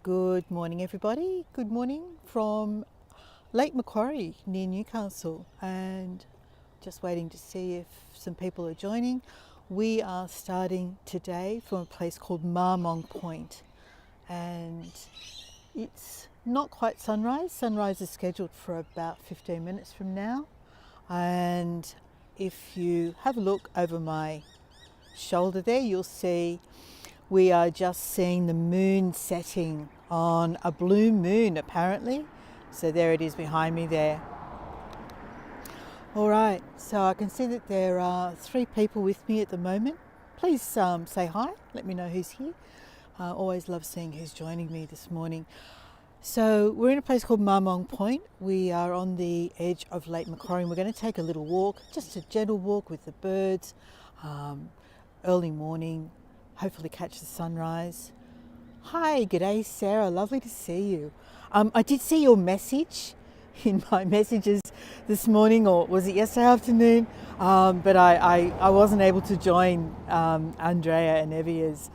Good morning, everybody. Good morning from Lake Macquarie near Newcastle, and just waiting to see if some people are joining. We are starting today from a place called Marmong Point, and it's not quite sunrise. Sunrise is scheduled for about 15 minutes from now, and if you have a look over my shoulder there, you'll see we are just seeing the moon setting on a blue moon apparently. So there it is behind me there. All right, so I can see that there are 3 people with me at the moment. Please say hi, let me know who's here. I always love seeing who's joining me this morning. So we're in a place called Marmong Point. We are on the edge of Lake Macquarie. We're going to take a little walk, just a gentle walk with the birds, early morning, hopefully catch the sunrise. Hi, g'day Sarah, lovely to see you. I did see your message in my messages this morning, or was it yesterday afternoon? But I wasn't able to join Andrea and Evia's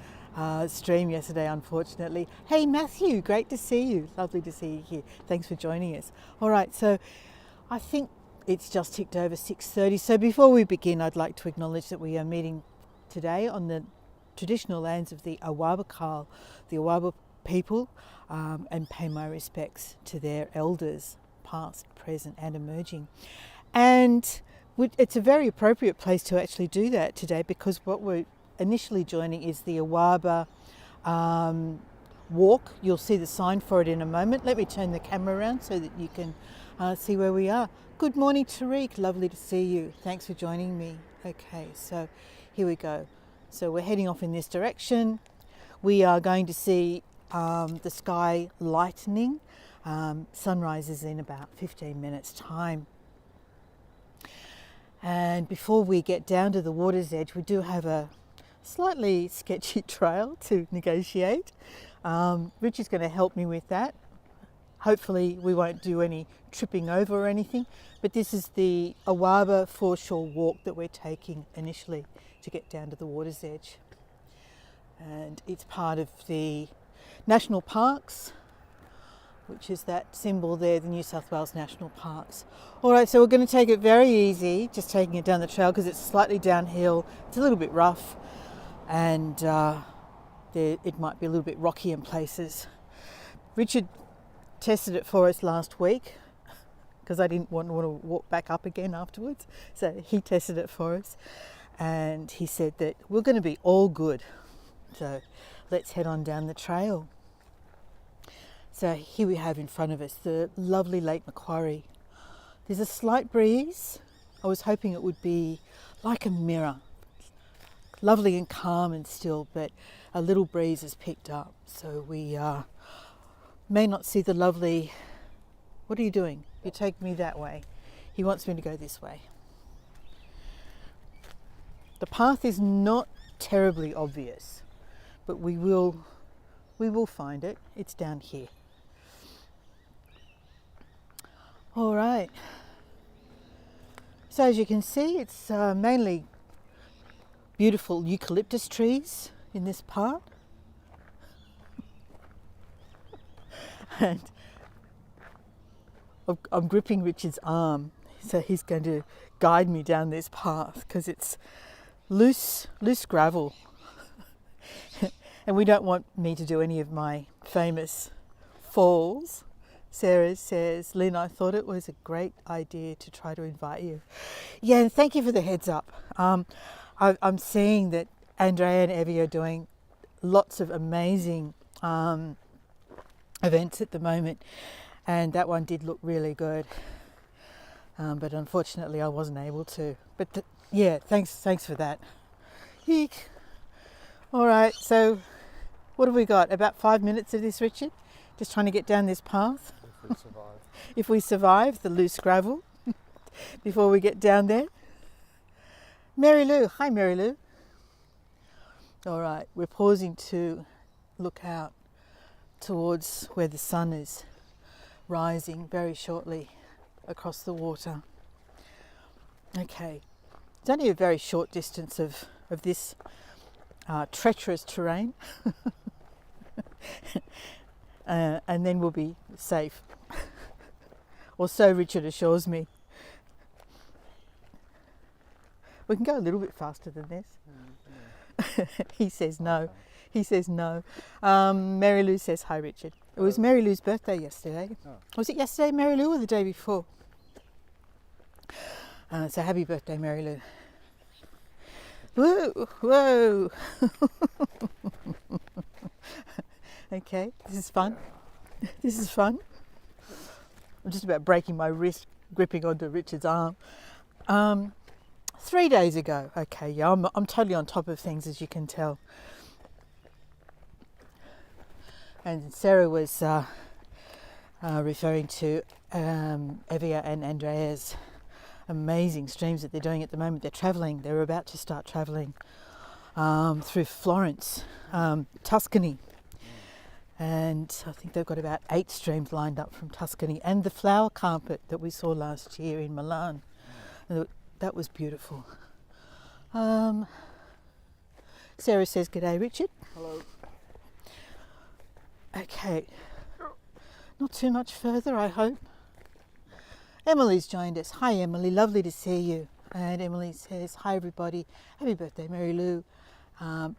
stream yesterday, unfortunately. Hey Matthew, great to see you. Lovely to see you here. Thanks for joining us. All right, so I think it's just ticked over 6:30. So before we begin, I'd like to acknowledge that we are meeting today on the traditional lands of the Awabakal, the Awaba people, and pay my respects to their elders, past, present and emerging. And it's a very appropriate place to actually do that today, because what we're initially joining is the Awaba walk. You'll see the sign for it in a moment. Let me turn the camera around so that you can see where we are. Good morning, Tariq, lovely to see you. Thanks for joining me. Okay, so here we go. So we're heading off in this direction. We are going to see the sky lightening. Sunrise is in about 15 minutes time. And before we get down to the water's edge, we do have a slightly sketchy trail to negotiate. Rich is going to help me with that. Hopefully we won't do any tripping over or anything, but this is the Awaba foreshore walk that we're taking initially to get down to the water's edge. And it's part of the national parks, which is that symbol there, the New South Wales National Parks. All right, so we're going to take it very easy, just taking it down the trail because it's slightly downhill. It's a little bit rough, and it might be a little bit rocky in places. Richard tested it for us last week because I didn't want to walk back up again afterwards. So he tested it for us, and he said that we're going to be all good. So let's head on down the trail. So here we have in front of us the lovely Lake Macquarie. There's a slight breeze. I was hoping it would be like a mirror, lovely and calm and still, but a little breeze has picked up. So we may not see the lovely... What are you doing? You're taking me that way. He wants me to go this way. The path is not terribly obvious, but we will find it. It's down here. All right. So as you can see, it's mainly beautiful eucalyptus trees in this part. And I'm gripping Richard's arm, so he's going to guide me down this path because it's loose gravel. And we don't want me to do any of my famous falls. Sarah says, Lynn, I thought it was a great idea to try to invite you. Yeah, and thank you for the heads up. I'm seeing that Andrea and Evie are doing lots of amazing events at the moment, and that one did look really good. But unfortunately I wasn't able to. But yeah, thanks for that. Eek. All right, so what have we got? About 5 minutes of this, Richard? Just trying to get down this path. If we survive. If we survive the loose gravel before we get down there. Mary Lou, hi Mary Lou. All right, we're pausing to look out towards where the sun is rising very shortly across the water. Okay, it's only a very short distance of this treacherous terrain. and then we'll be safe. Or so Richard assures me. We can go a little bit faster than this. He says no. He says no. Mary Lou says hi, Richard. It was Mary Lou's birthday yesterday. Oh. Was it yesterday, Mary Lou, or the day before? So happy birthday, Mary Lou. Whoa, whoa. Okay, this is fun. This is fun. I'm just about breaking my wrist gripping onto Richard's arm. 3 days ago, okay, yeah, I'm totally on top of things, as you can tell. And Sarah was referring to Evia and Andrea's amazing streams that they're doing at the moment. They're travelling. They're about to start travelling through Florence, Tuscany. And I think they've got about 8 streams lined up from Tuscany, and the flower carpet that we saw last year in Milan. That was beautiful. Sarah says, "G'day, Richard." Hello. Okay. Not too much further, I hope. Emily's joined us. Hi, Emily. Lovely to see you. And Emily says, "Hi, everybody. Happy birthday, Mary Lou.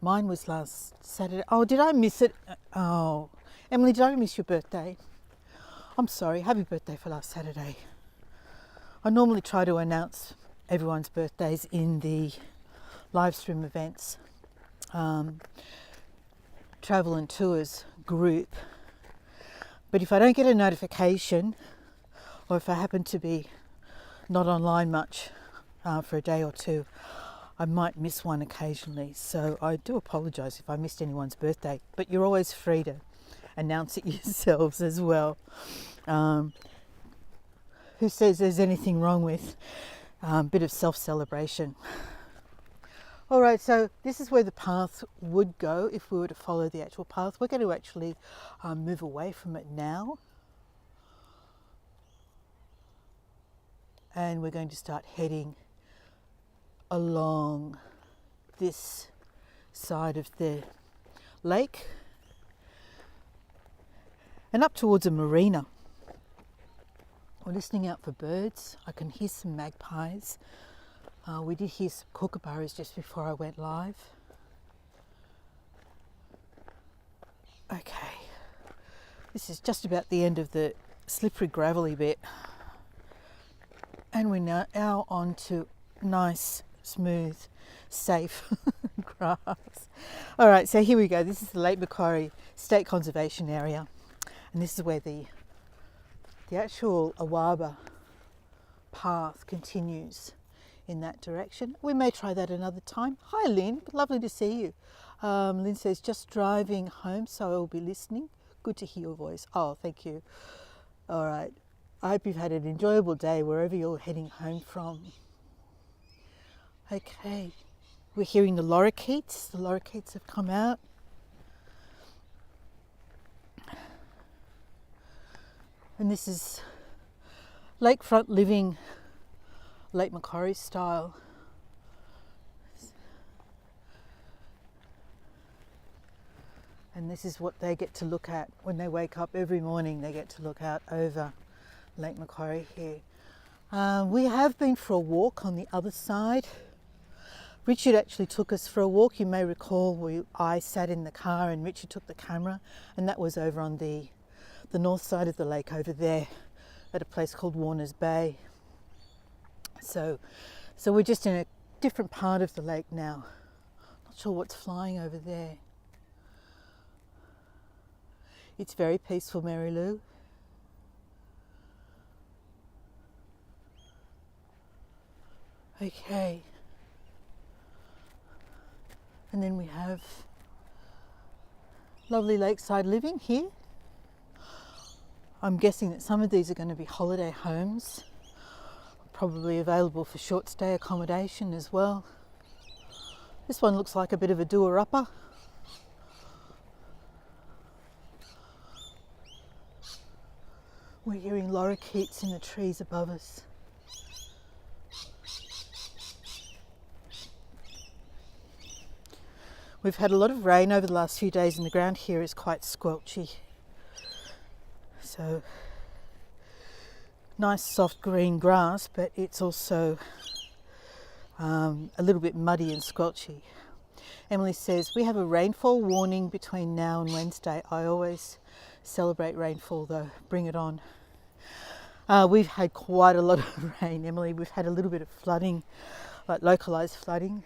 Mine was last Saturday." Oh, did I miss it? Oh, Emily, did I miss your birthday? I'm sorry. Happy birthday for last Saturday. I normally try to announce everyone's birthdays in the live stream events, travel and tours group. But if I don't get a notification, or if I happen to be not online much for a day or two, I might miss one occasionally. So I do apologise if I missed anyone's birthday, but you're always free to announce it yourselves as well. Who says there's anything wrong with a bit of self-celebration? All right, so this is where the path would go if we were to follow the actual path. We're going to actually move away from it now. And we're going to start heading along this side of the lake and up towards a marina. We're listening out for birds. I can hear some magpies. We did hear some kookaburras just before I went live. Okay, this is just about the end of the slippery gravelly bit, and we're now on to nice, smooth, safe grass. All right, so here we go. This is the Lake Macquarie State Conservation Area, and this is where the actual Awaba path continues in that direction. We may try that another time. Hi Lynn, lovely to see you. Lynn says, "Just driving home, so I will be listening. Good to hear your voice." Oh, thank you. All right, I hope you've had an enjoyable day wherever you're heading home from. Okay, we're hearing the lorikeets. The lorikeets have come out. And this is lakefront living, Lake Macquarie style. And this is what they get to look at when they wake up every morning. They get to look out over Lake Macquarie here. We have been for a walk on the other side. Richard actually took us for a walk. You may recall I sat in the car and Richard took the camera, and that was over on the north side of the lake over there at a place called Warner's Bay. So we're just in a different part of the lake now. Not sure what's flying over there. It's very peaceful, Mary Lou. Okay. And then we have lovely lakeside living here. I'm guessing that some of these are going to be holiday homes, probably available for short stay accommodation as well. This one looks like a bit of a doer-upper. We're hearing lorikeets in the trees above us. We've had a lot of rain over the last few days and the ground here is quite squelchy. So nice soft green grass, but it's also a little bit muddy and squelchy. Emily says, we have a rainfall warning between now and Wednesday. I always celebrate rainfall though, bring it on. We've had quite a lot of rain, Emily. We've had a little bit of flooding, like localised flooding,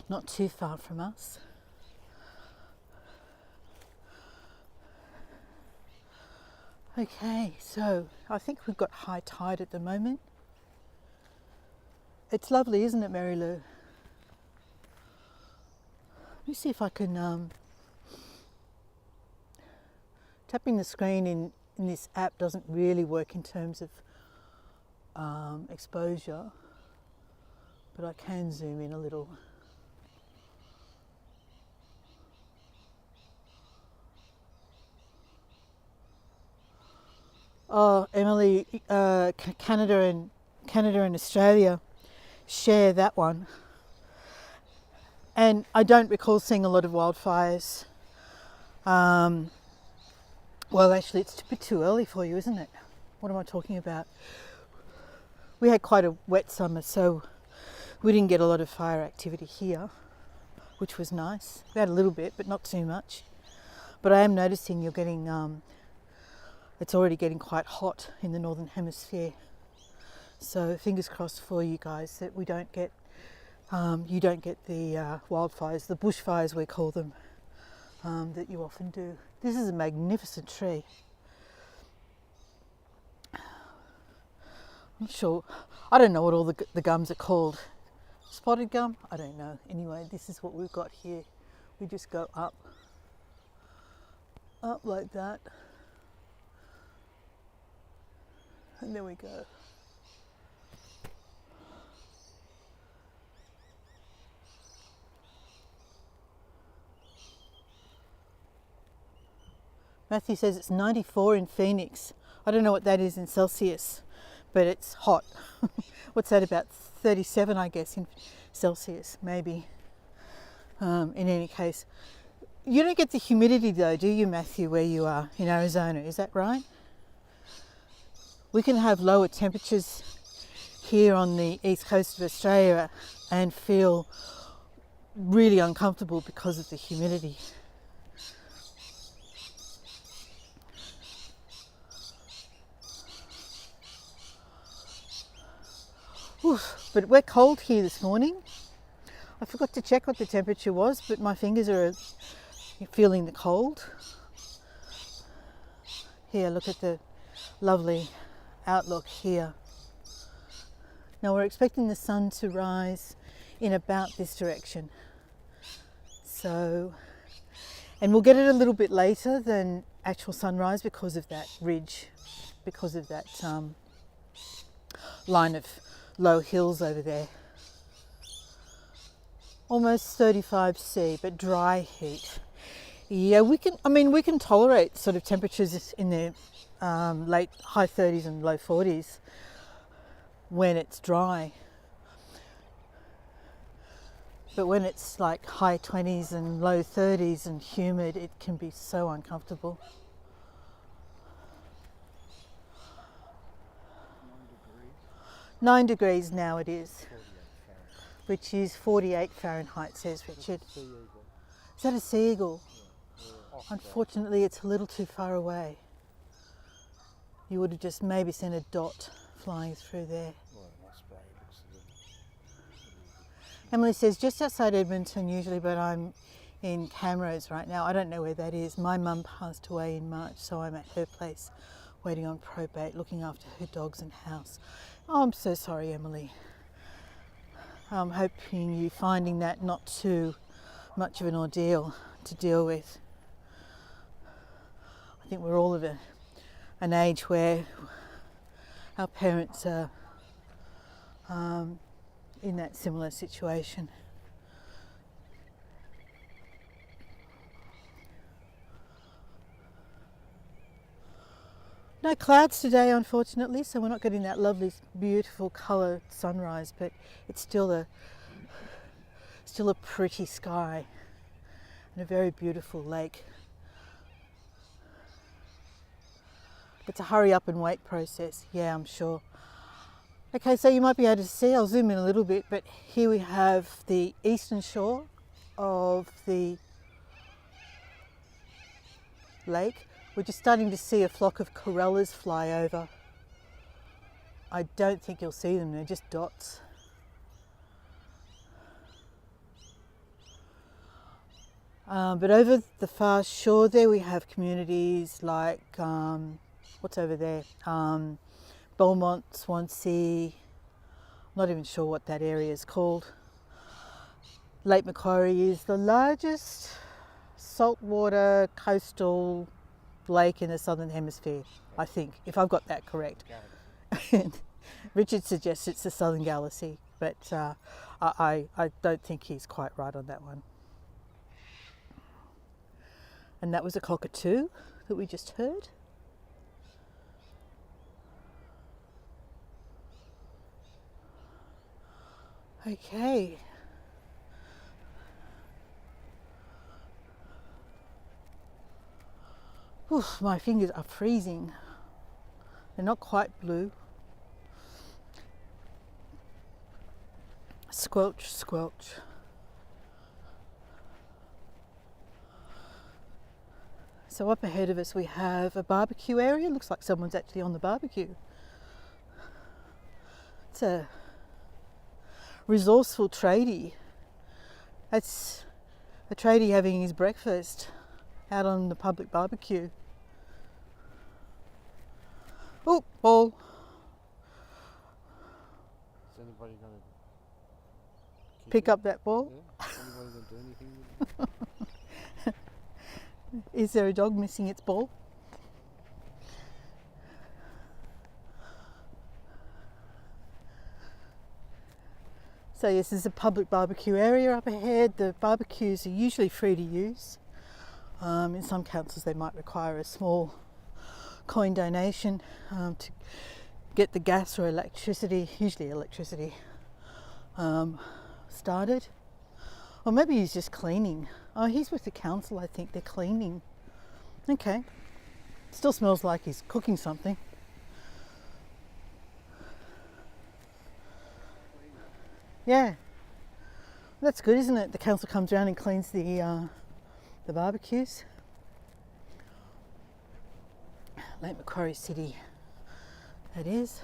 not too far from us. Okay, so I think we've got high tide at the moment. It's lovely, isn't it, Mary Lou? Let me see if I can, tapping the screen in this app doesn't really work in terms of exposure, but I can zoom in a little. Oh, Emily, Canada and Australia share that one. And I don't recall seeing a lot of wildfires. Well, actually, it's a bit too early for you, isn't it? What am I talking about? We had quite a wet summer, so we didn't get a lot of fire activity here, which was nice. We had a little bit, but not too much. But I am noticing you're getting, it's already getting quite hot in the Northern Hemisphere. So fingers crossed for you guys that we don't get, you don't get the wildfires, the bushfires we call them, that you often do. This is a magnificent tree. I'm sure, I don't know what all the gums are called. Spotted gum? I don't know. Anyway, this is what we've got here. We just go up like that. And there we go. Matthew says it's 94 in Phoenix. I don't know what that is in Celsius, but it's hot. What's that, about 37, I guess, in Celsius, maybe. In any case, you don't get the humidity though, do you, Matthew, where you are in Arizona? Is that right? We can have lower temperatures here on the east coast of Australia and feel really uncomfortable because of the humidity. Oof, but we're cold here this morning. I forgot to check what the temperature was, but my fingers are feeling the cold. Here, look at the lovely outlook here. Now we're expecting the sun to rise in about this direction. So, and we'll get it a little bit later than actual sunrise because of that ridge, because of that line of low hills over there. Almost 35°C, but dry heat. Yeah, we can tolerate sort of temperatures in the late high 30s and low 40s when it's dry. But when it's like high 20s and low 30s and humid, it can be so uncomfortable. 9 degrees now it is, which is 48 Fahrenheit, says Richard. Is that a sea eagle? Unfortunately, it's a little too far away. You would have just maybe seen a dot flying through there. Emily says, just outside Edmonton usually, but I'm in Camrose right now. I don't know where that is. My mum passed away in March, so I'm at her place waiting on probate, looking after her dogs and house. Oh, I'm so sorry, Emily. I'm hoping you're finding that not too much of an ordeal to deal with. I think we're all of an age where our parents are in that similar situation. No clouds today, unfortunately, so we're not getting that lovely, beautiful coloured sunrise, but it's still a pretty sky and a very beautiful lake. It's a hurry up and wait process. Yeah, I'm sure. Okay, so you might be able to see, I'll zoom in a little bit, but here we have the eastern shore of the lake. We're just starting to see a flock of corellas fly over. I don't think you'll see them, they're just dots. But over the far shore there we have communities like, what's over there? Belmont, Swansea, not even sure what that area is called. Lake Macquarie is the largest saltwater coastal lake in the southern hemisphere, I think, if I've got that correct. Richard suggests it's the Southern Galaxy, but I don't think he's quite right on that one. And that was a cockatoo that we just heard. Okay. Oof, my fingers are freezing. They're not quite blue. Squelch, squelch. So up ahead of us we have a barbecue area. Looks like someone's actually on the barbecue. It's a resourceful tradie. That's a tradie having his breakfast out on the public barbecue. Oh, ball. Is anybody going to Pick up that ball? Yeah? Is anybody going to do anything with it? Is there a dog missing its ball? So yes, there's a public barbecue area up ahead. The barbecues are usually free to use. In some councils they might require a small coin donation to get the gas or electricity, usually electricity, started. Or maybe he's just cleaning. Oh, he's with the council, I think. They're cleaning. Okay. Still smells like he's cooking something. Yeah. That's good, isn't it? The council comes around and cleans the barbecues. Lake Macquarie City, that is.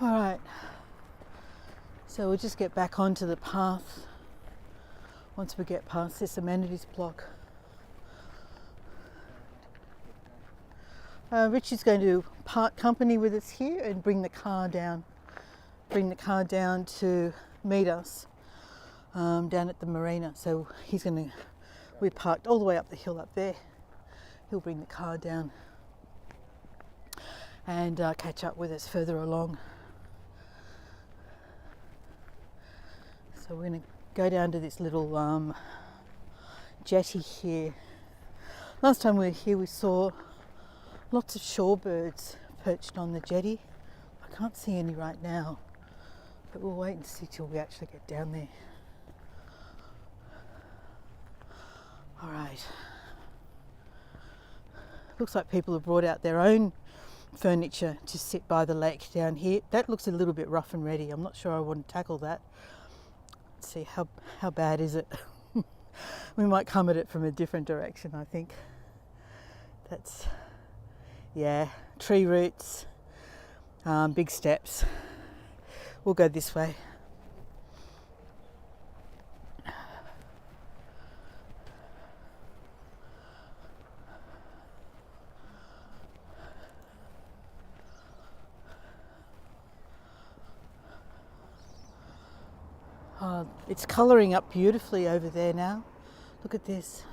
All right, so we'll just get back onto the path once we get past this amenities block. Richie's going to part company with us here and bring the car down to meet us down at the marina. So we're parked all the way up the hill up there. He'll bring the car down and catch up with us further along. So we're going to go down to this little jetty here. Last time we were here we saw lots of shorebirds perched on the jetty. I can't see any right now, but we'll wait and see till we actually get down there. All right. Looks like people have brought out their own furniture to sit by the lake down here. That looks a little bit rough and ready. I'm not sure I want to tackle that. Let's see, how bad is it? We might come at it from a different direction, I think. That's, yeah, tree roots, big steps. We'll go this way. It's colouring up beautifully over there now. Look at this.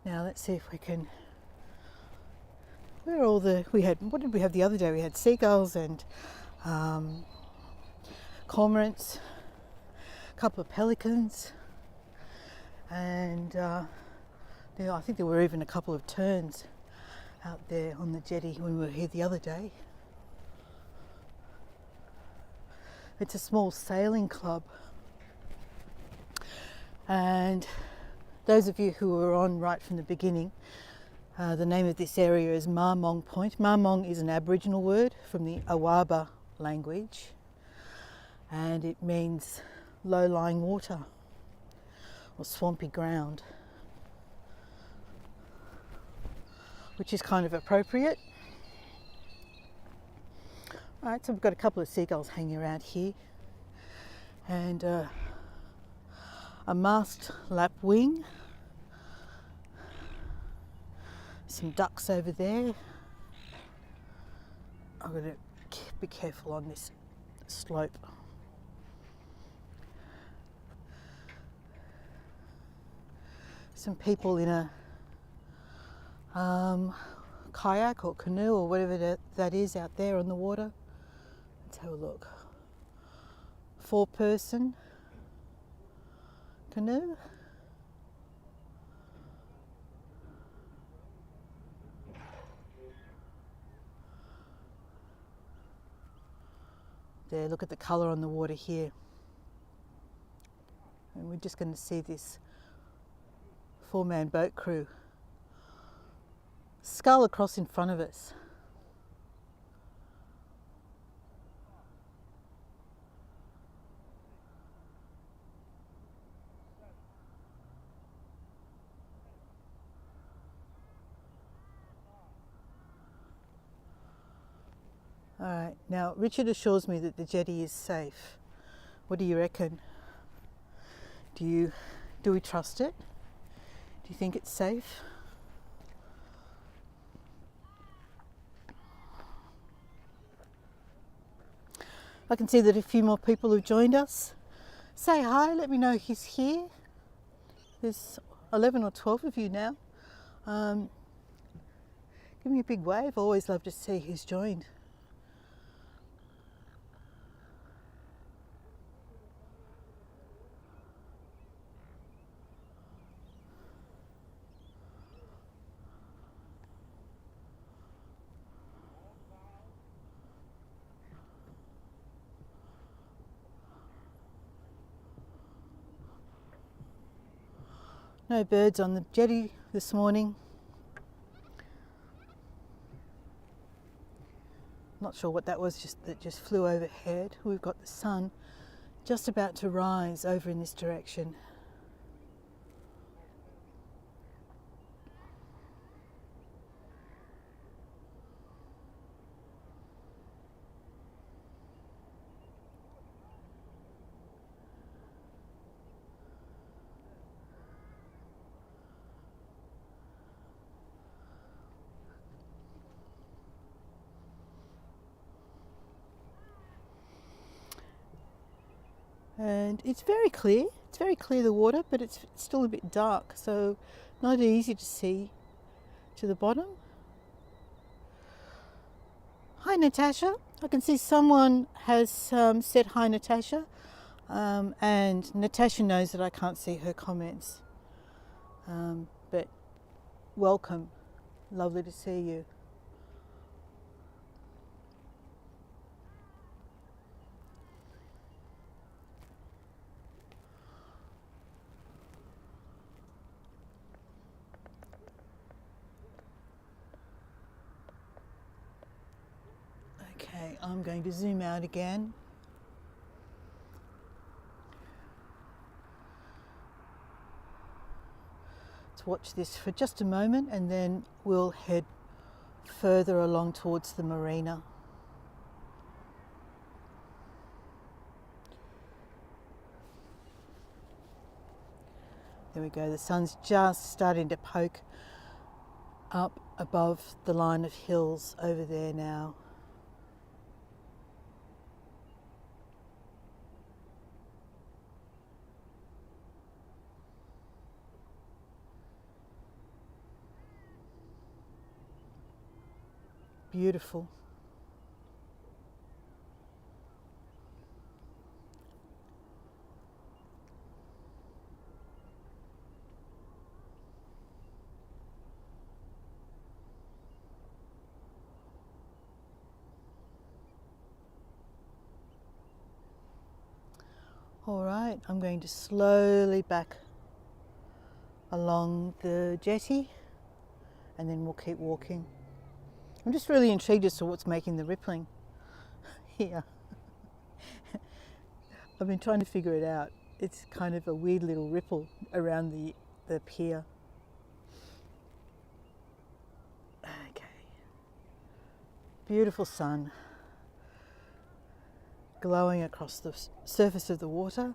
Now let's see if we can, where are all the, what did we have the other day? We had seagulls and cormorants, a couple of pelicans, And I think there were even a couple of turns out there on the jetty when we were here the other day. It's a small sailing club, and those of you who were on right from the beginning, the name of this area is Marmong Point. Marmong is an Aboriginal word from the Awaba language, and it means low-lying water or swampy ground, which is kind of appropriate. Alright, so we've got a couple of seagulls hanging around here, and a masked lapwing, some ducks over there. I'm going to be careful on this slope. Some people in a kayak or canoe or whatever that is out there on the water. Let's have a look. 4-person canoe. There, look at the colour on the water here. And we're just going to see this 4-man boat crew scull across in front of us. All right, now Richard assures me that the jetty is safe. What do you reckon? Do we trust it? Do you think it's safe? I can see that a few more people have joined us. Say hi, let me know who's here. There's 11 or 12 of you now. Give me a big wave. I always love to see who's joined. No birds on the jetty this morning. Not sure what that was that just flew overhead. We've got the sun just about to rise over in this direction. And it's very clear. It's very clear, the water, but it's still a bit dark, so not easy to see to the bottom. Hi Natasha. I can see someone has said hi Natasha, and Natasha knows that I can't see her comments, but welcome. Lovely to see you. Okay, I'm going to zoom out again. Let's watch this for just a moment and then we'll head further along towards the marina. There we go, the sun's just starting to poke up above the line of hills over there now. Beautiful. All right, I'm going to slowly back along the jetty and then we'll keep walking. I'm just really intrigued as to what's making the rippling here. I've been trying to figure it out. It's kind of a weird little ripple around the pier. Okay. Beautiful sun glowing across the surface of the water.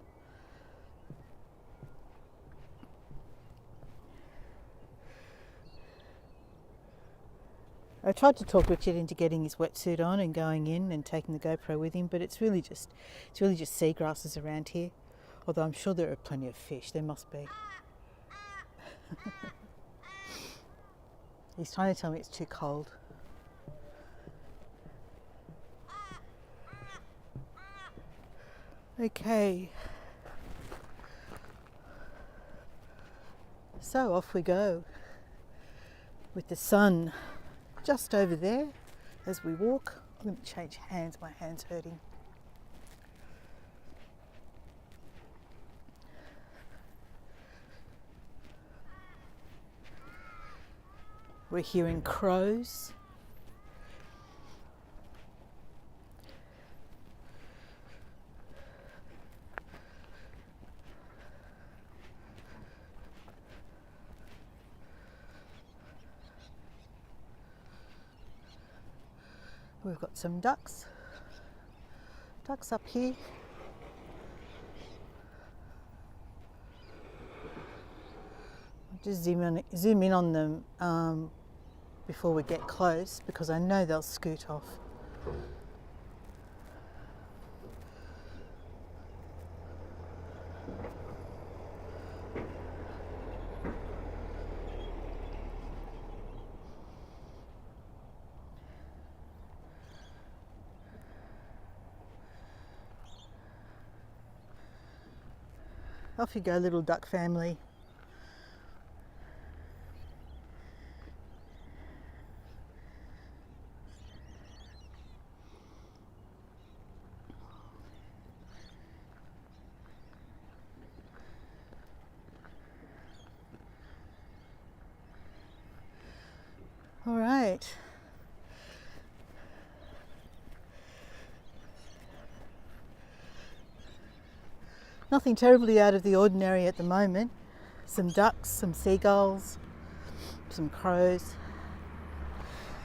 I tried to talk Richard into getting his wetsuit on and going in and taking the GoPro with him, but it's really just seagrasses around here. Although I'm sure there are plenty of fish. There must be. He's trying to tell me it's too cold. Okay. So off we go with the sun just over there as we walk. I'm going to change hands, my hand's hurting. We're hearing crows. We've got some ducks up here. I'll just zoom in on them before we get close because I know they'll scoot off. Off you go, little duck family. All right. Nothing terribly out of the ordinary at the moment. Some ducks, some seagulls, some crows,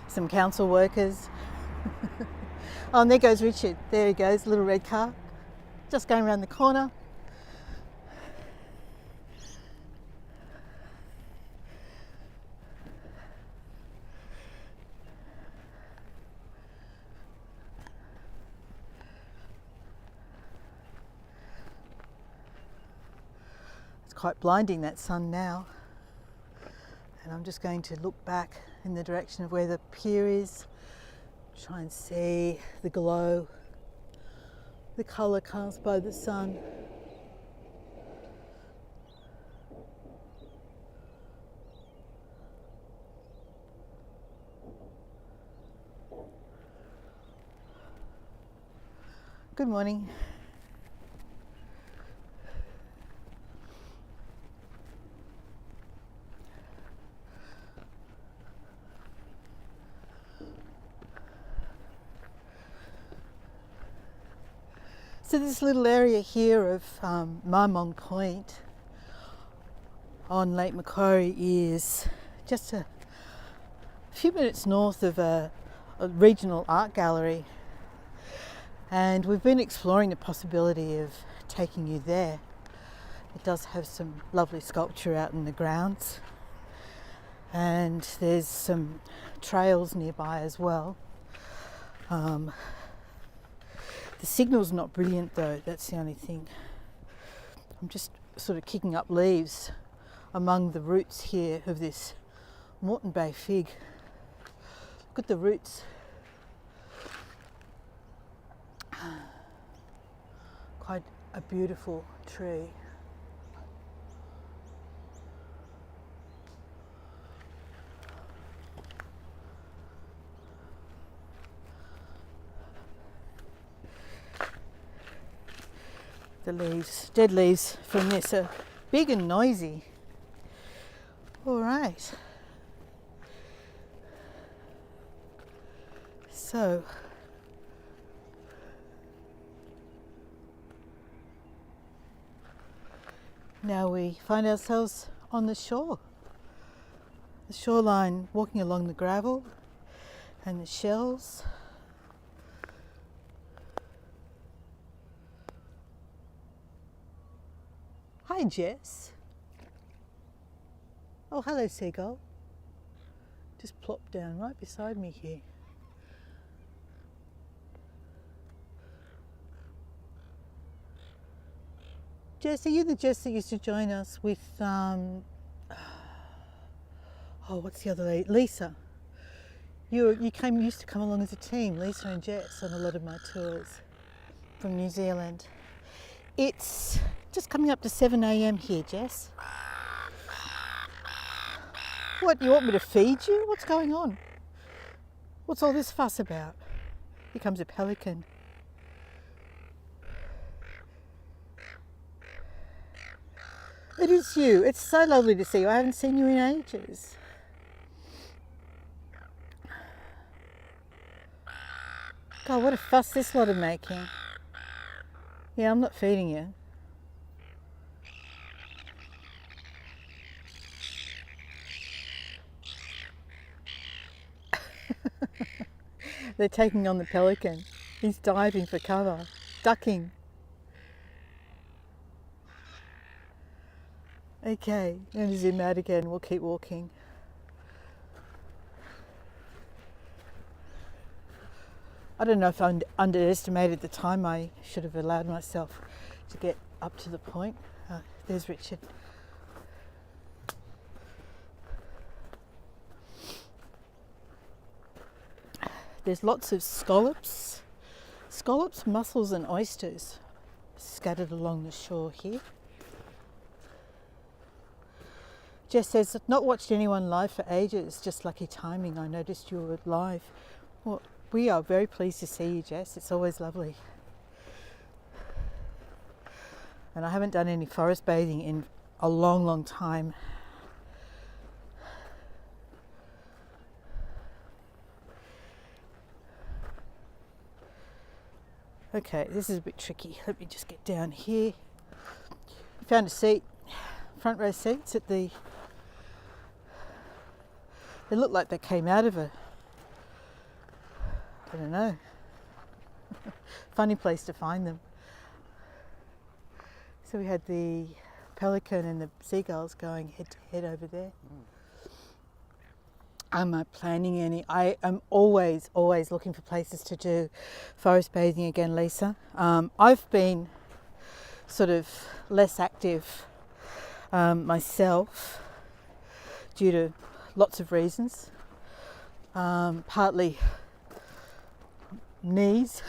some council workers. Oh, and there goes Richard. There he goes, little red car. Just going around the corner. Quite blinding, that sun now, and I'm just going to look back in the direction of where the pier is, try and see the glow, the colour cast by the sun. Good morning. So this little area here of Marmong Point on Lake Macquarie is just a few minutes north of a regional art gallery, and we've been exploring the possibility of taking you there. It does have some lovely sculpture out in the grounds, and there's some trails nearby as well. The signal's not brilliant though, that's the only thing. I'm just sort of kicking up leaves among the roots here of this Moreton Bay fig. Look at the roots. Quite a beautiful tree. The leaves, dead leaves from this are big and noisy. All right. So now we find ourselves on the shore. The shoreline, walking along the gravel and the shells. Hi, Jess. Oh, hello, seagull. Just plopped down right beside me here. Jess, are you the Jess that used to join us with, what's the other lady? Lisa. You used to come along as a team, Lisa and Jess, on a lot of my tours from New Zealand. It's just coming up to 7 a.m. here, Jess. What, you want me to feed you? What's going on? What's all this fuss about? Here comes a pelican. It is you. It's so lovely to see you. I haven't seen you in ages. God, what a fuss this lot are making. Yeah, I'm not feeding you. They're taking on the pelican. He's diving for cover, ducking. Okay, I'm going to zoom out again. We'll keep walking. I don't know if I underestimated the time. I should have allowed myself to get up to the point. There's Richard. There's lots of scallops, mussels and oysters scattered along the shore here. Jess says, not watched anyone live for ages, just lucky timing. I noticed you were live. Well, we are very pleased to see you, Jess. It's always lovely. And I haven't done any forest bathing in a long, long time. Okay, this is a bit tricky. Let me just get down here. We found a seat, front row seats at the... They look like they came out of I don't know. Funny place to find them. So we had the pelican and the seagulls going head to head over there. Am I planning any? I am always looking for places to do forest bathing again, Lisa. I've been sort of less active myself due to lots of reasons. Partly knees,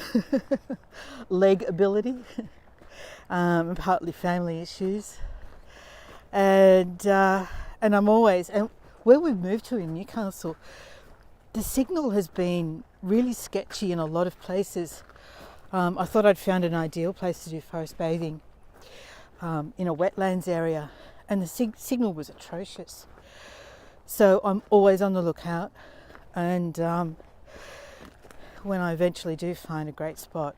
leg ability, partly family issues, and I'm always, and where we've moved to in Newcastle, the signal has been really sketchy in a lot of places. I thought I'd found an ideal place to do forest bathing in a wetlands area, and the signal was atrocious. So I'm always on the lookout, and when I eventually do find a great spot,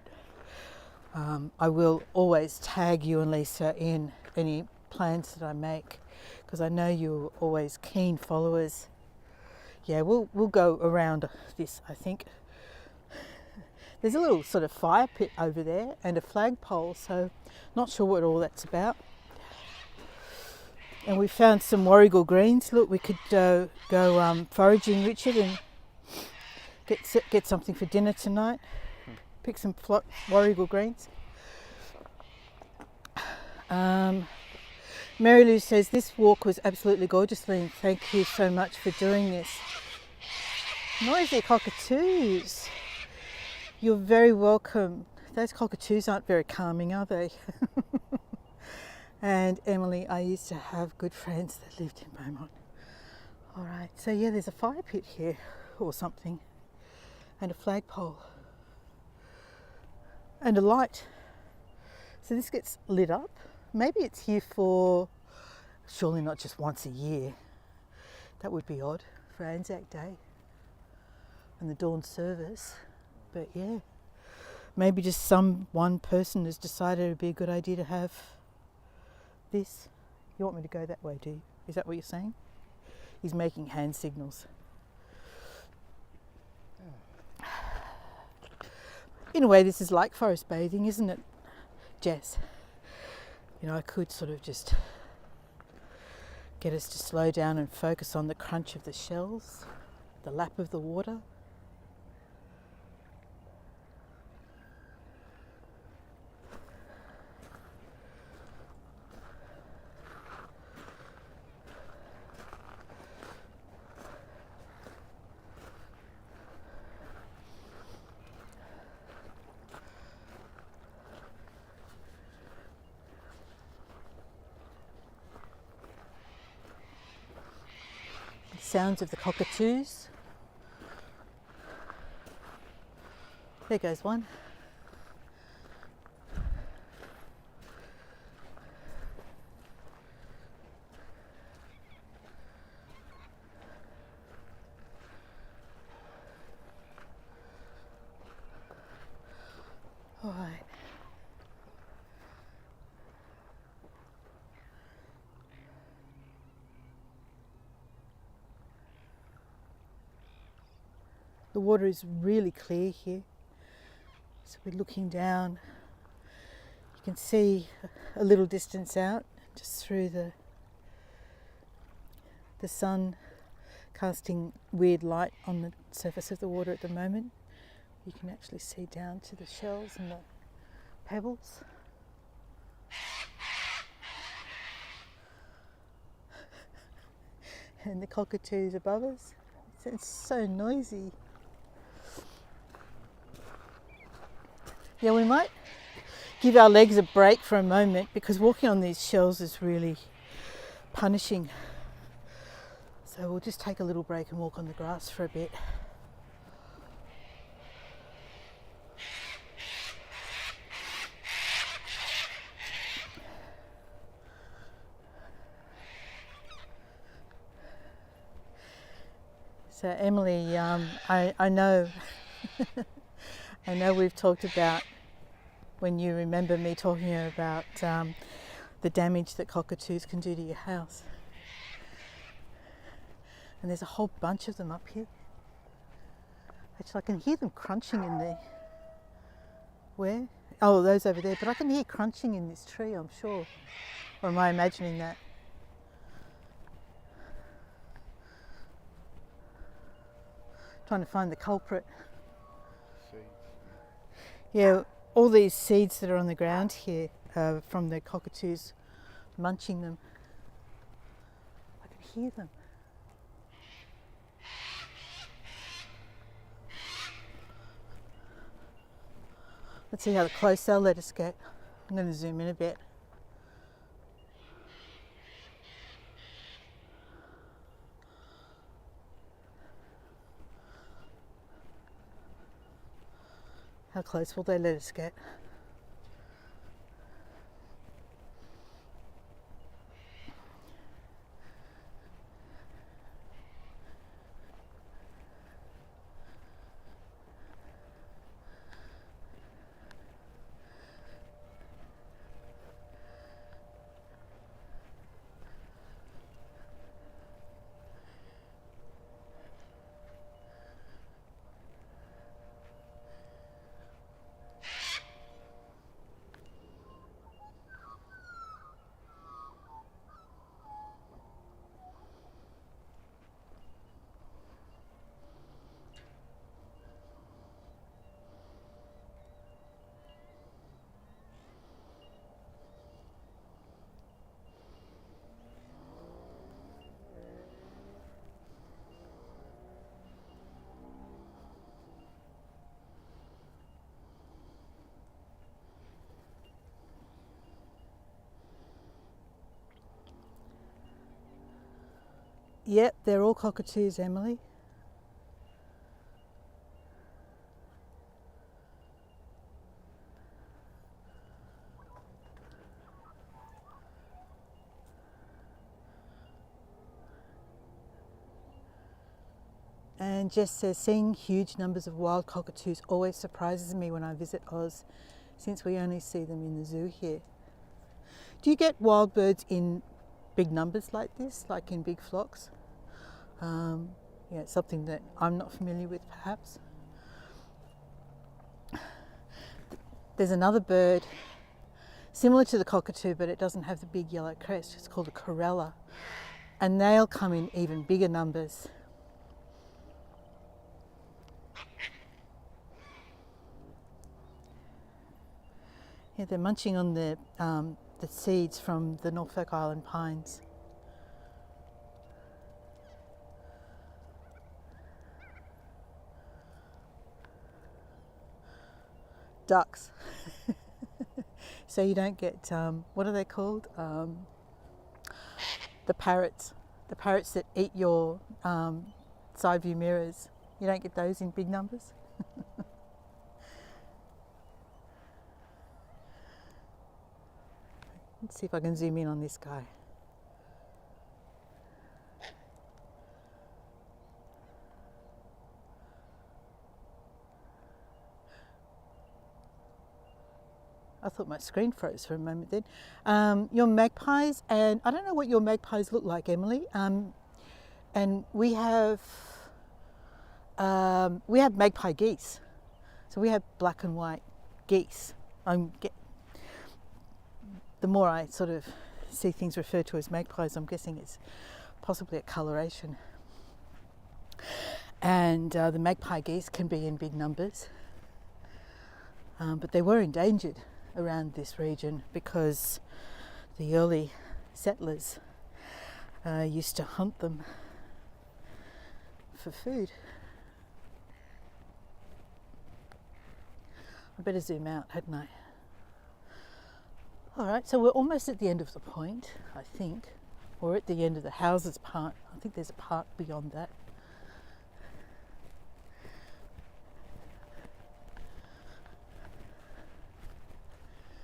I will always tag you and Lisa in any plans that I make, because I know you're always keen followers. Yeah, we'll go around this, I think. There's a little sort of fire pit over there and a flagpole, so not sure what all that's about. And we found some warrigal greens. Look, we could go foraging, Richard, and get something for dinner tonight. Pick some warrigal greens. Mary Lou says, this walk was absolutely gorgeous, Lynn. Thank you so much for doing this. Noisy cockatoos. You're very welcome. Those cockatoos aren't very calming, are they? And Emily, I used to have good friends that lived in Beaumont. All right, so yeah, there's a fire pit here or something, and a flagpole, and a light. It's So this gets lit up. Maybe it's here for, surely not just once a year. That would be odd for Anzac Day and the dawn service. But yeah, maybe just one person has decided it would be a good idea to have this. You want me to go that way, do you? Is that what you're saying? He's making hand signals. In a way, this is like forest bathing, isn't it, Jess? You know, I could sort of just get us to slow down and focus on the crunch of the shells, the lap of the water. Sounds of the cockatoos. There goes one. All right. The water is really clear here. So we're looking down. You can see a little distance out, just through the sun casting weird light on the surface of the water at the moment. You can actually see down to the shells and the pebbles. And the cockatoos above us. It's so noisy. Yeah, we might give our legs a break for a moment because walking on these shells is really punishing. So we'll just take a little break and walk on the grass for a bit. So Emily, I know I know we've talked about, when you remember me talking about the damage that cockatoos can do to your house. And there's a whole bunch of them up here. Actually, I can hear them crunching in the... Where? Oh, those over there. But I can hear crunching in this tree, I'm sure. Or am I imagining that? Trying to find the culprit. Seeds. Yeah, all these seeds that are on the ground here are from the cockatoos munching them. I can hear them. Let's see how close they'll let us get. I'm going to zoom in a bit. How close will they let us get? Yep, they're all cockatoos, Emily. And Jess says, seeing huge numbers of wild cockatoos always surprises me when I visit Oz, since we only see them in the zoo here. Do you get wild birds in big numbers like this, like in big flocks? Yeah, it's something that I'm not familiar with, perhaps. There's another bird similar to the cockatoo, but it doesn't have the big yellow crest. It's called a corella, and they'll come in even bigger numbers. Yeah, they're munching on the seeds from the Norfolk Island pines. Ducks. So you don't get, what are they called? The parrots. The parrots that eat your side view mirrors. You don't get those in big numbers. Let's see if I can zoom in on this guy. I thought my screen froze for a moment then. Your magpies, and I don't know what your magpies look like, Emily. And we have magpie geese. So we have black and white geese. The more I sort of see things referred to as magpies, I'm guessing it's possibly a coloration. And the magpie geese can be in big numbers, but they were endangered around this region because the early settlers used to hunt them for food. I better zoom out, hadn't I? All right, so we're almost at the end of the point, I think. We're at the end of the houses part. I think there's a park beyond that.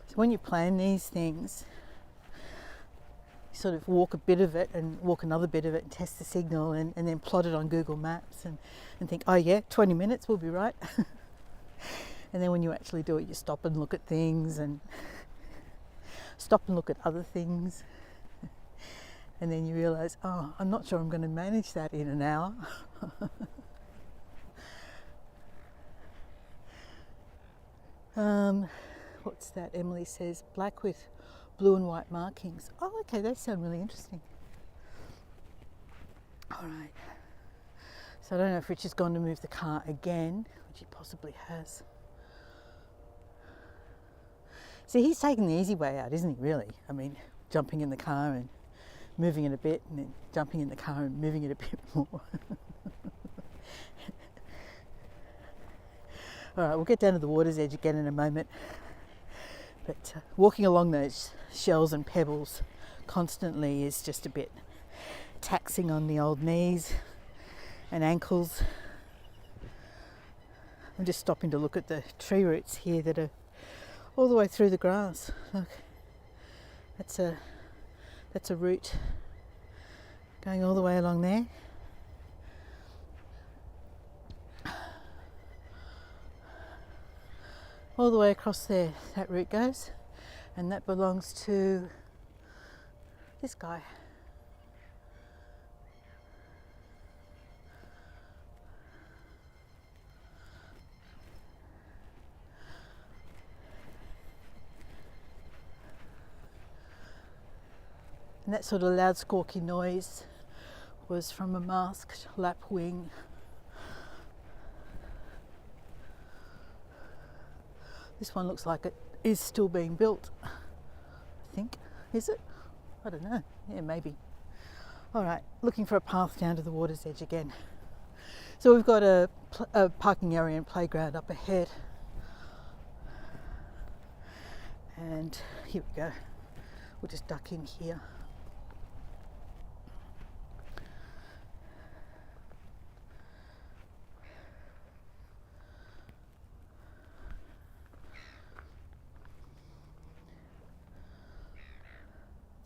So when you plan these things, you sort of walk a bit of it and walk another bit of it and test the signal and then plot it on Google Maps and think, oh yeah, 20 minutes will be right. And then when you actually do it, you stop and look at things and stop and look at other things. And then you realise, oh, I'm not sure I'm going to manage that in an hour. What's that? Emily says, black with blue and white markings. Oh, okay, they sound really interesting. All right. So I don't know if Rich has gone to move the car again, which he possibly has. See, he's taking the easy way out, isn't he, really? I mean, jumping in the car and moving it a bit, and then jumping in the car and moving it a bit more. All right, we'll get down to the water's edge again in a moment. But walking along those shells and pebbles constantly is just a bit taxing on the old knees and ankles. I'm just stopping to look at the tree roots here that are all the way through the grass. Look, that's a root going all the way along there. All the way across there, that root goes, and that belongs to this guy. And that sort of loud squawky noise was from a masked lapwing. This one looks like it is still being built, I think. Is it? I don't know. Yeah, maybe. All right, looking for a path down to the water's edge again. So we've got a parking area and playground up ahead. And here we go. We'll just duck in here.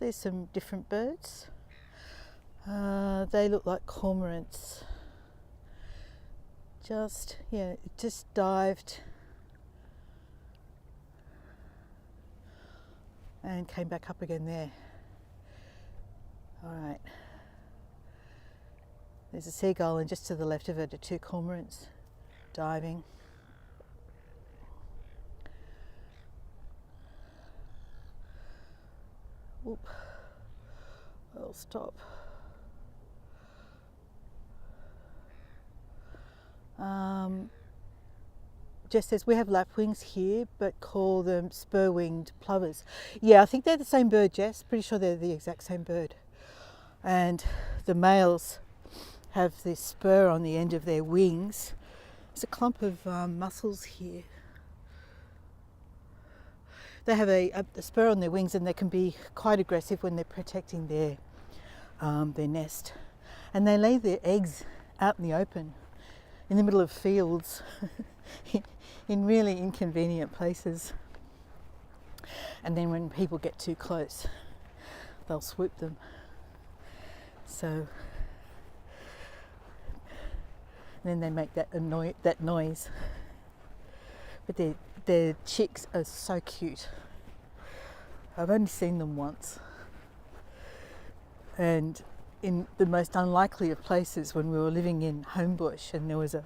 There's some different birds. They look like cormorants. it just dived and came back up again there. All right. There's a seagull, and just to the left of it are two cormorants diving. Oop. I'll stop. Jess says we have lapwings here, but call them spur-winged plovers. Yeah, I think they're the same bird, Jess. Pretty sure they're the exact same bird. And the males have this spur on the end of their wings. There's a clump of mussels here. They have a spur on their wings, and they can be quite aggressive when they're protecting their nest. And they lay their eggs out in the open, in the middle of fields, in really inconvenient places. And then when people get too close, they'll swoop them. So then they make that noise. But their chicks are so cute. I've only seen them once. And in the most unlikely of places, when we were living in Homebush, and there was a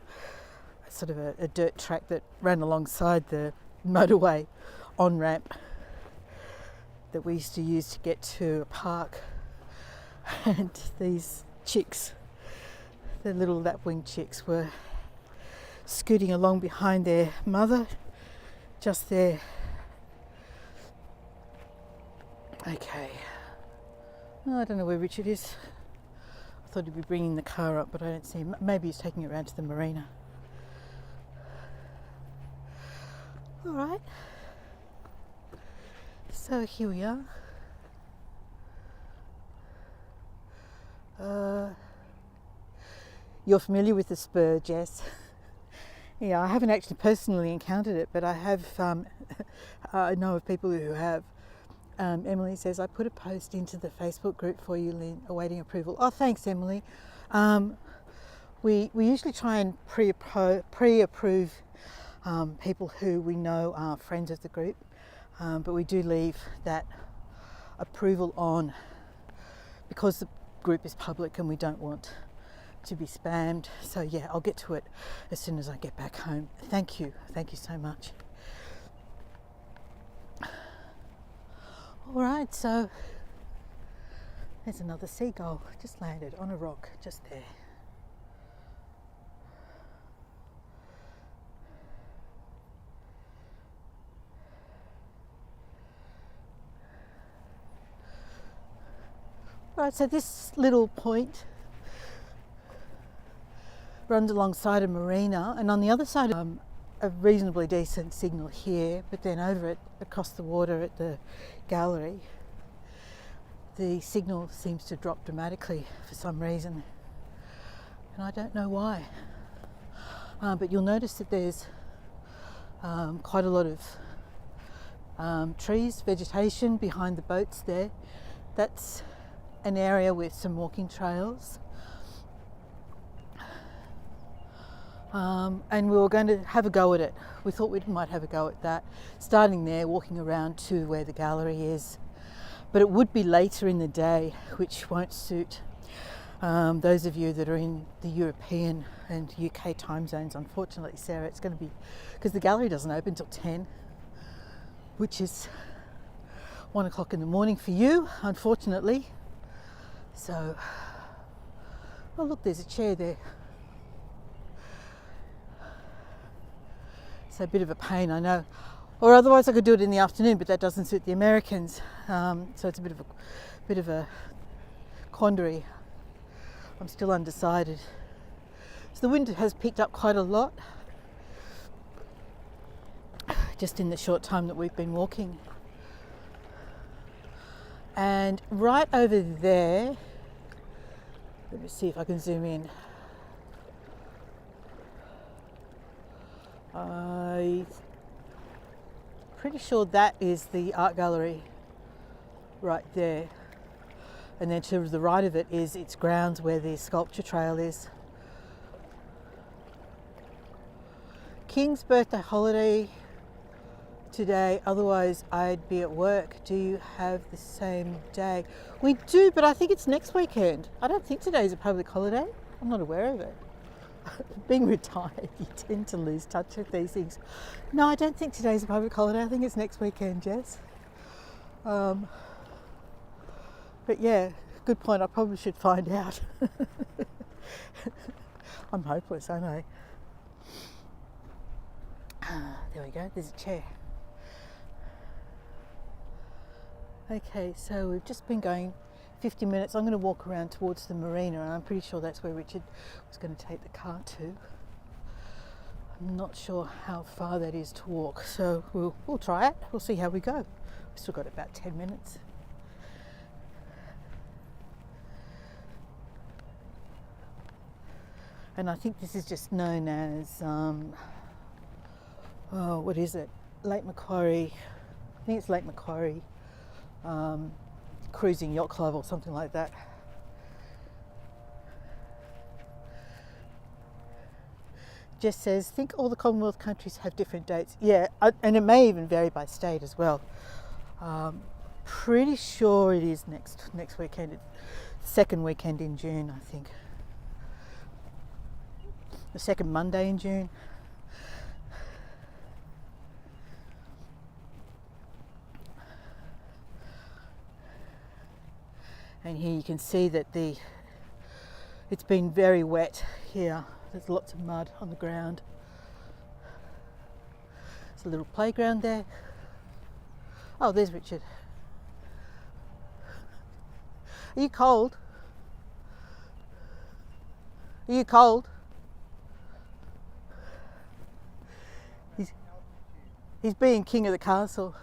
sort of a dirt track that ran alongside the motorway on-ramp that we used to use to get to a park. And these chicks, the little lapwing chicks, were scooting along behind their mother, just there. Okay. Oh, I don't know where Richard is. I thought he'd be bringing the car up, but I don't see him. Maybe he's taking it around to the marina. All right. So here we are. You're familiar with the spur, Jess? Yeah, I haven't actually personally encountered it, but I have. I know of people who have. Emily says, I put a post into the Facebook group for you, Lynn, awaiting approval. Oh, thanks, Emily. We usually try and pre-approve people who we know are friends of the group, but we do leave that approval on because the group is public and we don't want to be spammed. So yeah, I'll get to it as soon as I get back home. Thank you so much. All right, so there's another seagull just landed on a rock just there. Right, so this little point runs alongside a marina, and on the other side a reasonably decent signal here, but then over it across the water at the gallery the signal seems to drop dramatically for some reason, and I don't know why, but you'll notice that there's quite a lot of trees, vegetation behind the boats there. That's an area with some walking trails. And we were going to have a go at it. We thought we might have a go at that, starting there, walking around to where the gallery is. But it would be later in the day, which won't suit those of you that are in the European and UK time zones. Unfortunately, Sarah, it's going to be, because the gallery doesn't open till 10, which is 1 o'clock in the morning for you, unfortunately. So, oh look, there's a chair there. So a bit of a pain, I know. Or otherwise I could do it in the afternoon, but that doesn't suit the Americans. So it's a bit of a quandary. I'm still undecided. So the wind has picked up quite a lot, just in the short time that we've been walking. And right over there, let me see if I can zoom in. I'm pretty sure that is the art gallery right there. And then to the right of it is its grounds where the sculpture trail is. King's birthday holiday today, otherwise I'd be at work. Do you have the same day? We do, but I think it's next weekend. I don't think today's a public holiday. I'm not aware of it. Being retired, you tend to lose touch with these things. No, I don't think today's a public holiday. I think it's next weekend, Jess. But yeah, good point. I probably should find out. I'm hopeless, aren't I? There we go, there's a chair. Okay, so we've just been going 50 minutes. I'm going to walk around towards the marina, and I'm pretty sure that's where Richard was going to take the car to. I'm not sure how far that is to walk, so we'll try it. We'll see how we go. We've still got about 10 minutes. And I think this is just known as, what is it? Lake Macquarie. I think it's Lake Macquarie Cruising Yacht Club or something like that. Jess says, think all the Commonwealth countries have different dates. Yeah, and it may even vary by state as well. Pretty sure it is next weekend. It's the second weekend in June, I think. The second Monday in June. And here you can see that it's been very wet here. There's lots of mud on the ground. There's a little playground there. Oh, there's Richard. Are you cold? Are you cold? He's being king of the castle.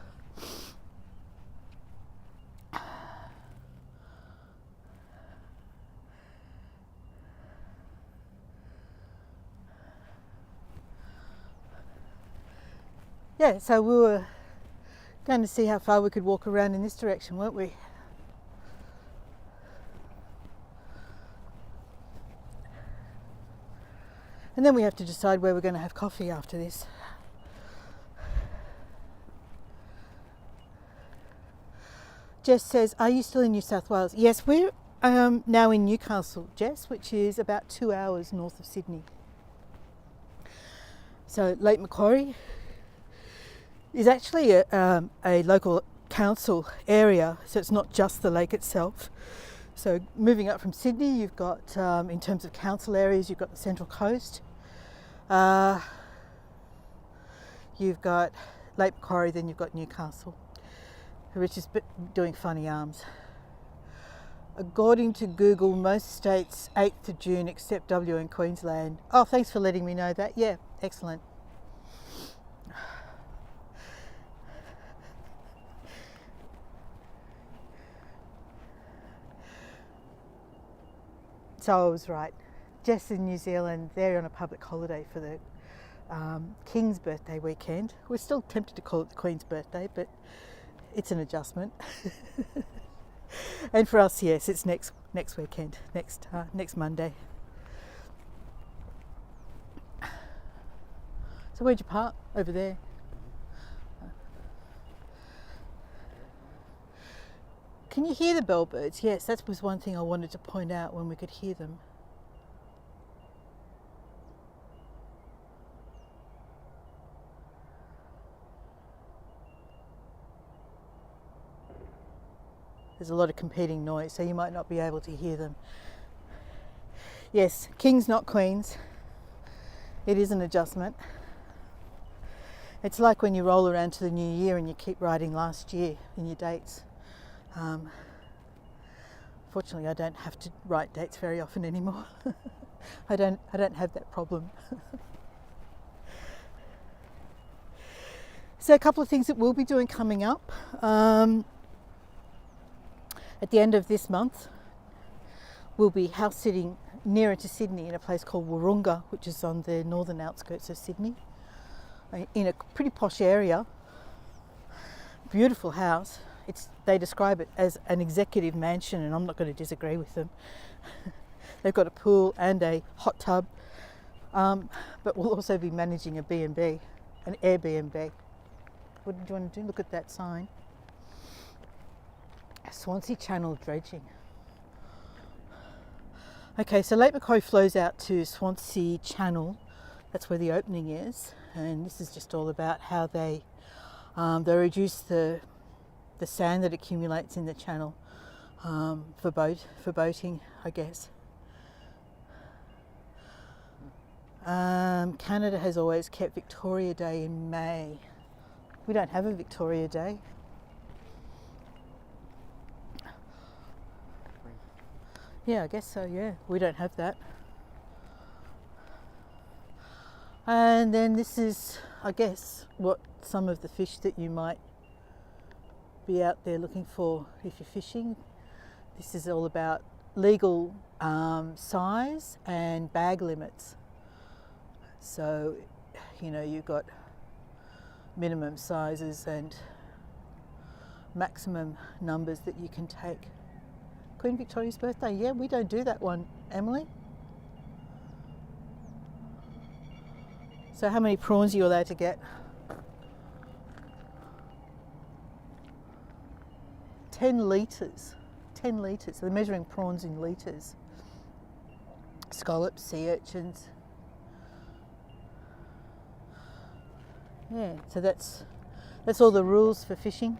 Yeah, so we were going to see how far we could walk around in this direction, weren't we? And then we have to decide where we're going to have coffee after this. Jess says, are you still in New South Wales? Yes, we're now in Newcastle, Jess, which is about 2 hours north of Sydney. So Lake Macquarie is actually a local council area, so it's not just the lake itself. So moving up from Sydney, you've got, in terms of council areas, you've got the Central Coast, you've got Lake Macquarie, then you've got Newcastle, which is doing funny arms. According to Google, most states 8th of June except WA and Queensland. Oh, thanks for letting me know that. Yeah, excellent. So I was right. Jess in New Zealand, they're on a public holiday for the King's birthday weekend. We're still tempted to call it the Queen's birthday, but it's an adjustment. And for us, yes, it's next weekend, next Monday. So where'd you park? Over there. Can you hear the bellbirds? Yes, that was one thing I wanted to point out when we could hear them. There's a lot of competing noise, so you might not be able to hear them. Yes, kings, not queens. It is an adjustment. It's like when you roll around to the new year and you keep writing last year in your dates. Fortunately, I don't have to write dates very often anymore. I don't have that problem. So a couple of things that we'll be doing coming up. At the end of this month, we'll be house sitting nearer to Sydney in a place called Wahroonga, which is on the northern outskirts of Sydney, in a pretty posh area. Beautiful house. They describe it as an executive mansion, and I'm not going to disagree with them. They've got a pool and a hot tub, But we'll also be managing a B&B, an Airbnb. What did you want to do? Look at that sign. Swansea Channel dredging. Okay, so Lake Macquarie flows out to Swansea Channel. That's where the opening is, and this is just all about how they reduce the sand that accumulates in the channel for boating, I guess. Canada has always kept Victoria Day in May. We don't have a Victoria Day. Yeah, I guess so, yeah. We don't have that. And then this is, I guess, what some of the fish that you might be out there looking for if you're fishing. This is all about legal size and bag limits. So, you know, you've got minimum sizes and maximum numbers that you can take. Queen Victoria's birthday, yeah, we don't do that one, Emily. So how many prawns are you allowed to get? 10 litres. 10 litres. So they're measuring prawns in litres. Scallops, sea urchins. Yeah, so that's all the rules for fishing.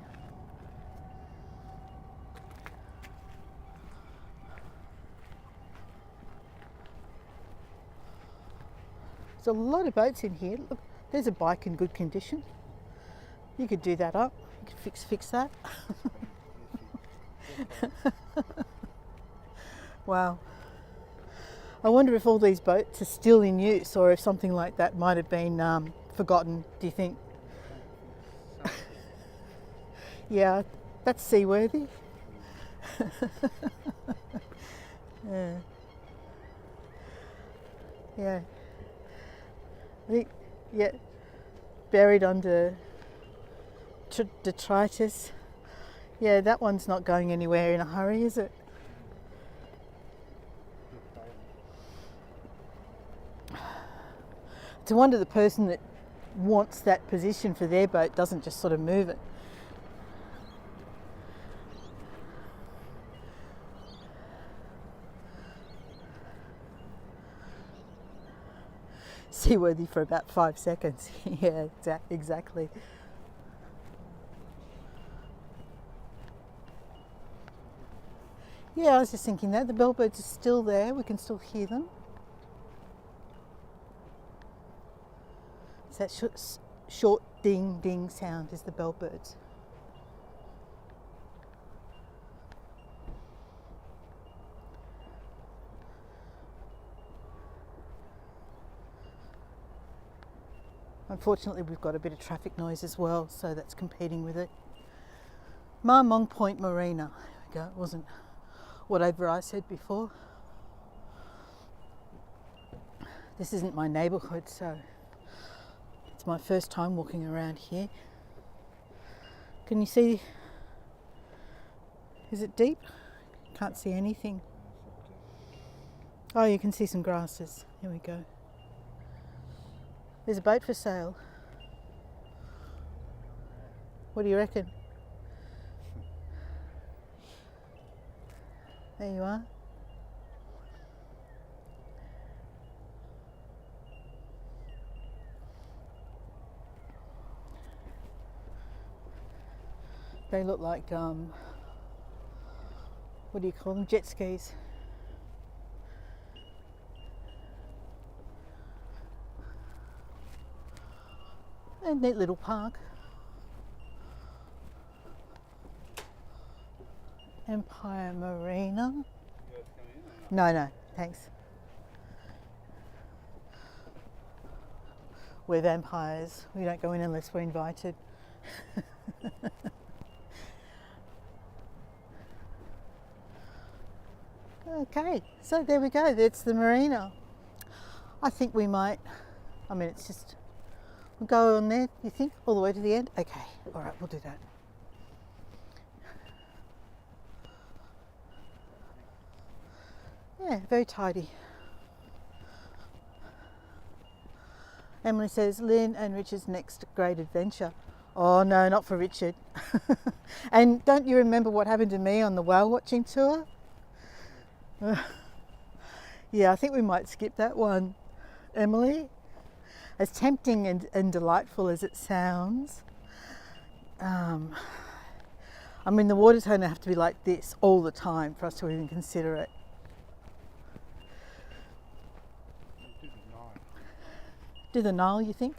There's a lot of boats in here. Look, there's a bike in good condition. You could do that up. You could fix that. Wow. I wonder if all these boats are still in use, or if something like that might have been forgotten. Do you think? Yeah, that's seaworthy. Yeah. Yeah. I think, yeah, buried under detritus. Yeah, that one's not going anywhere in a hurry, is it? It's a wonder the person that wants that position for their boat doesn't just sort of move it. Seaworthy for about 5 seconds. Yeah, exactly. Yeah, I was just thinking that the bellbirds are still there. We can still hear them. It's that short ding ding sound is the bellbirds. Unfortunately, we've got a bit of traffic noise as well, so that's competing with it. Marmong Point Marina. There we go. It wasn't whatever I said before. This isn't my neighbourhood, so it's my first time walking around here. Can you see? Is it deep? Can't see anything. Oh, you can see some grasses. Here we go. There's a boat for sale. What do you reckon? There you are. They look like, what do you call them? Jet skis. A neat little park. Empire Marina. No, thanks. We're vampires. We don't go in unless we're invited. Okay, so there we go. That's the marina. I think we might, I mean, it's just, we'll go on there, you think, all the way to the end? Okay, all right, we'll do that. Yeah, very tidy. Emily says, Lynn and Richard's next great adventure. Oh no, not for Richard. And don't you remember what happened to me on the whale watching tour? Yeah, I think we might skip that one, Emily. As tempting and delightful as it sounds, I mean, the water's going to have to be like this all the time for us to even consider it. Do the Nile, you think?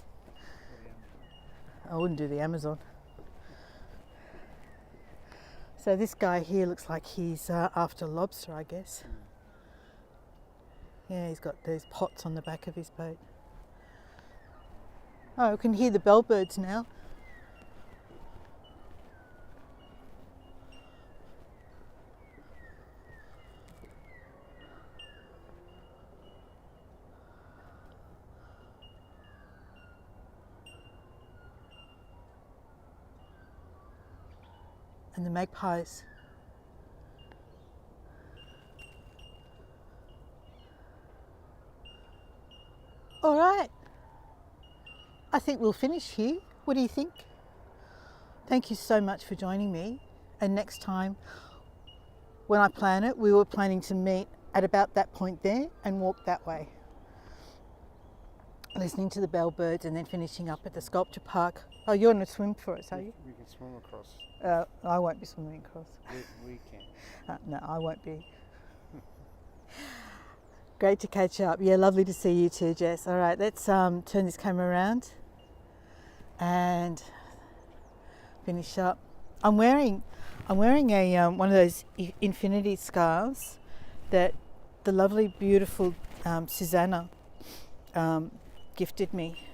I wouldn't do the Amazon. So this guy here looks like he's after lobster, I guess. Yeah, he's got those pots on the back of his boat. Oh, we can hear the bellbirds now. And the magpies. All right, I think we'll finish here. What do you think? Thank you so much for joining me. And next time, when I plan it, we were planning to meet at about that point there and walk that way. Listening to the bellbirds and then finishing up at the sculpture park. Oh, you're going to swim for us, are you? We can swim across. I won't be swimming across. We can. No, I won't be. Great to catch up. Yeah, lovely to see you too, Jess. All right, let's turn this camera around and finish up. I'm wearing a one of those infinity scarves that the lovely, beautiful Susanna gifted me.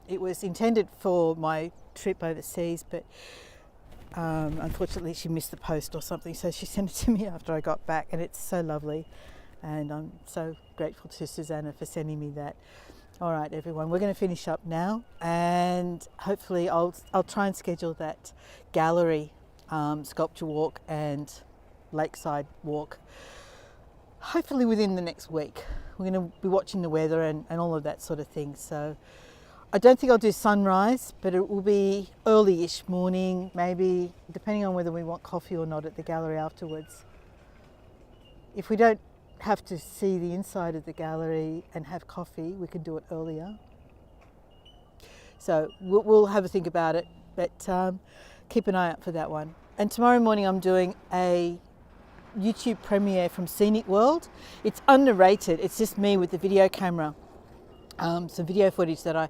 It was intended for my trip overseas, but unfortunately she missed the post or something, so she sent it to me after I got back, and it's so lovely, and I'm so grateful to Susanna for sending me that. All right, everyone, we're going to finish up now, and hopefully I'll try and schedule that gallery sculpture walk and lakeside walk hopefully within the next week. We're going to be watching the weather and all of that sort of thing. So I don't think I'll do sunrise, but it will be early-ish morning, maybe, depending on whether we want coffee or not at the gallery afterwards. If we don't have to see the inside of the gallery and have coffee, we can do it earlier. So we'll have a think about it, but keep an eye out for that one. And tomorrow morning I'm doing a YouTube premiere from Scenic World. It's unnarrated, it's just me with the video camera. Some video footage that I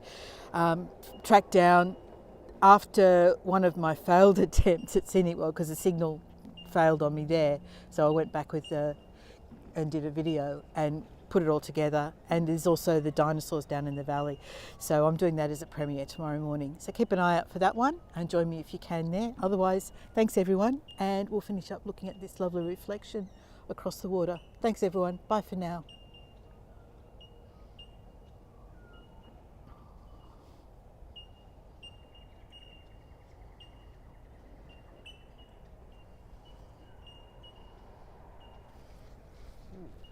tracked down after one of my failed attempts at Scenic World, because the signal failed on me there. So I went back with and did a video and put it all together. And there's also the dinosaurs down in the valley. So I'm doing that as a premiere tomorrow morning. So keep an eye out for that one and join me if you can there. Otherwise, thanks everyone. And we'll finish up looking at this lovely reflection across the water. Thanks everyone. Bye for now.